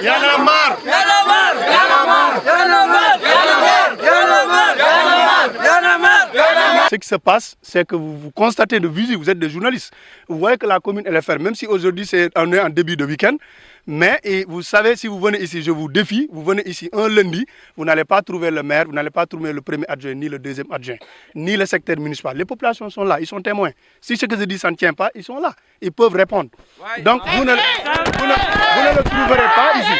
Y en a marre. Y en a marre. Y en a marre. Y en a marre. Y en a marre. Y en a marre. Y en a marre. Y en a marre. Y en a marre. Ce qui se passe, c'est que vous constatez de visu, vous êtes des journalistes. Vous voyez que la commune elle est fermée, même si aujourd'hui on est en début de week-end. Mais vous savez, si vous venez ici, je vous défie, vous venez ici un lundi, vous n'allez pas trouver le maire, vous n'allez pas trouver le premier adjoint, ni le deuxième adjoint, ni le secteur municipal. Les populations sont là, ils sont témoins. Si ce que je dis, ça ne tient pas, ils sont là. Ils peuvent répondre. Donc, vous ne le trouverez pas ici.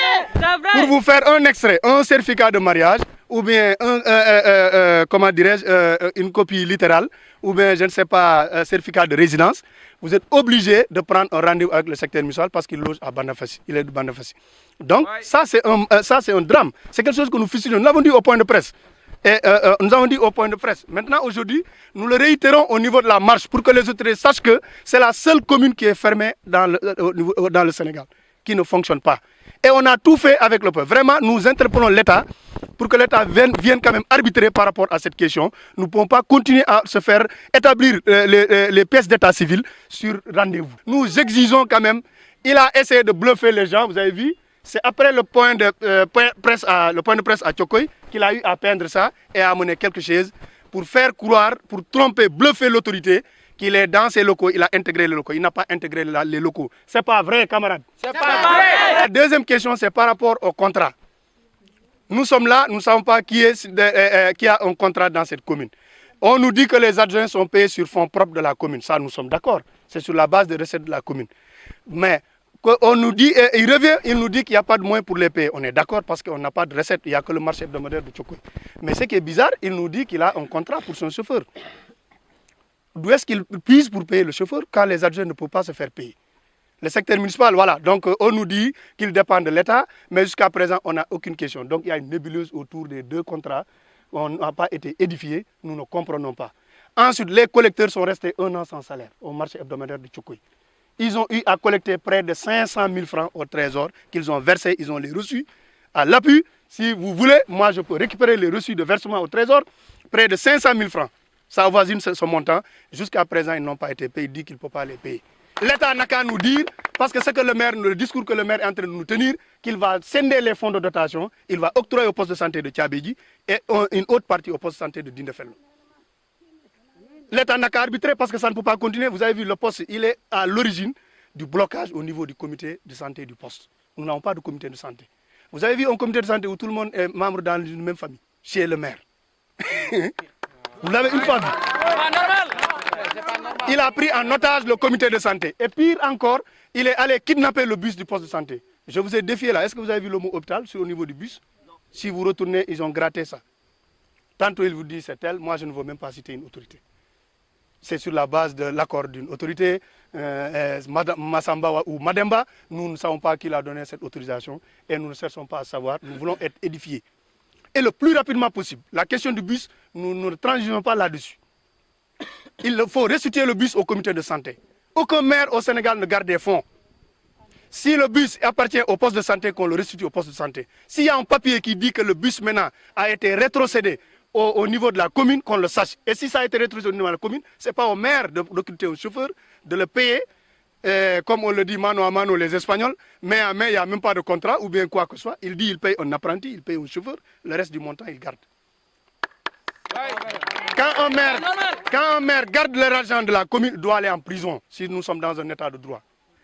Pour vous faire un extrait, un certificat de mariage, ou bien comment dirais-je, une copie littérale, ou bien, je ne sais pas, un certificat de résidence, vous êtes obligé de prendre un rendez-vous avec le secteur municipal parce qu'il loge à Bandafassi. Il est de Bandafassi. Donc, ça, c'est un drame. C'est quelque chose que nous fusillons. Nous l'avons dit au point de presse. Et nous avons dit au point de presse. Maintenant, aujourd'hui, nous le réitérons au niveau de la marche pour que les autorités sachent que c'est la seule commune qui est fermée dans le Sénégal, qui ne fonctionne pas. Et on a tout fait avec le peuple. Vraiment, nous interpellons l'État pour que l'État vienne quand même arbitrer par rapport à cette question. Nous ne pouvons pas continuer à se faire établir les pièces d'état civil sur rendez-vous. Nous exigeons quand même, il a essayé de bluffer les gens, vous avez vu, c'est après le point de presse à Tchokoy qu'il a eu à peindre ça et à amener quelque chose pour faire croire, pour tromper, bluffer l'autorité qu'il est dans ses locaux, il a intégré les locaux. Il n'a pas intégré les locaux. Ce n'est pas vrai, camarades. C'est pas vrai. La deuxième question, c'est par rapport au contrat. Nous sommes là, nous ne savons pas qui a un contrat dans cette commune. On nous dit que les adjoints sont payés sur fonds propres de la commune. Ça, nous sommes d'accord. C'est sur la base des recettes de la commune. Mais on nous dit, il revient, il nous dit qu'il n'y a pas de moyens pour les payer. On est d'accord parce qu'on n'a pas de recettes. Il n'y a que le marché hebdomadaire de Tchokoy. Mais ce qui est bizarre, il nous dit qu'il a un contrat pour son chauffeur. D'où est-ce qu'il puise pour payer le chauffeur quand les adjoints ne peuvent pas se faire payer? Le secteur municipal, voilà. Donc on nous dit qu'il dépend de l'État, mais jusqu'à présent, on n'a aucune question. Donc il y a une nébuleuse autour des deux contrats. On n'a pas été édifié, nous ne comprenons pas. Ensuite, les collecteurs sont restés 1 an sans salaire au marché hebdomadaire de Tchokoy. Ils ont eu à collecter près de 500 000 francs au trésor qu'ils ont versés, ils ont les reçus. À l'appui, si vous voulez, moi je peux récupérer les reçus de versement au trésor, près de 500 000 francs. Ça avoisine ce montant. Jusqu'à présent, ils n'ont pas été payés. Il dit qu'il ne peut pas les payer. L'État n'a qu'à nous dire, parce que c'est que le discours que le maire est en train de nous tenir, qu'il va scinder les fonds de dotation, il va octroyer au poste de santé de Tchabédi et une autre partie au poste de santé de Dindefello. L'État n'a qu'à arbitrer parce que ça ne peut pas continuer. Vous avez vu, le poste, il est à l'origine du blocage au niveau du comité de santé du poste. Nous n'avons pas de comité de santé. Vous avez vu un comité de santé où tout le monde est membre dans une même famille, chez le maire. Vous l'avez une fois vu. Il a pris en otage le comité de santé. Et pire encore, il est allé kidnapper le bus du poste de santé. Je vous ai défié là. Est-ce que vous avez vu le mot hôpital sur au niveau du bus? Si vous retournez, ils ont gratté ça. Tantôt il vous dit c'est tel, moi je ne veux même pas citer une autorité. C'est sur la base de l'accord d'une autorité, Massamba ou Mademba. Nous ne savons pas qui a donné cette autorisation et nous ne cherchons pas à savoir. Nous voulons être édifiés. Et le plus rapidement possible. La question du bus, nous ne transigeons pas là-dessus. Il faut restituer le bus au comité de santé. Aucun maire au Sénégal ne garde des fonds. Si le bus appartient au poste de santé, qu'on le restitue au poste de santé. S'il y a un papier qui dit que le bus maintenant a été rétrocédé au niveau de la commune, qu'on le sache. Et si ça a été rétrocédé au niveau de la commune, ce n'est pas au maire de recruter un chauffeur, de le payer, comme on le dit mano à mano les Espagnols, mais il n'y a même pas de contrat ou bien quoi que ce soit. Il dit qu'il paye un apprenti, il paye un chauffeur, le reste du montant, il garde. Quand un maire garde l'argent de la commune, il doit aller en prison si nous sommes dans un état de droit.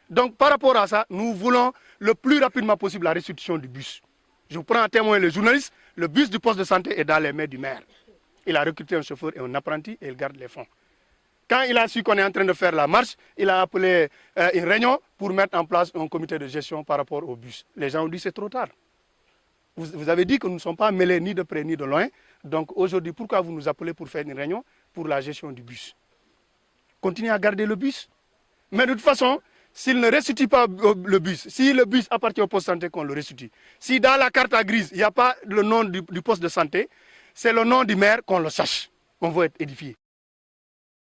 Donc par rapport à ça, nous voulons le plus rapidement possible la restitution du bus. Je vous prends à témoin les journalistes, le bus du poste de santé est dans les mains du maire. Il a recruté un chauffeur et un apprenti et il garde les fonds. Quand il a su qu'on est en train de faire la marche, il a appelé une réunion pour mettre en place un comité de gestion par rapport au bus. Les gens ont dit c'est trop tard. Vous avez dit que nous ne sommes pas mêlés ni de près ni de loin. Donc aujourd'hui, pourquoi vous nous appelez pour faire une réunion pour la gestion du bus? Continuez à garder le bus. Mais de toute façon, s'il ne restitue pas le bus, si le bus appartient au poste de santé, qu'on le restitue. Si dans la carte grise, il n'y a pas le nom du poste de santé, c'est le nom du maire, qu'on le sache. On veut être édifié.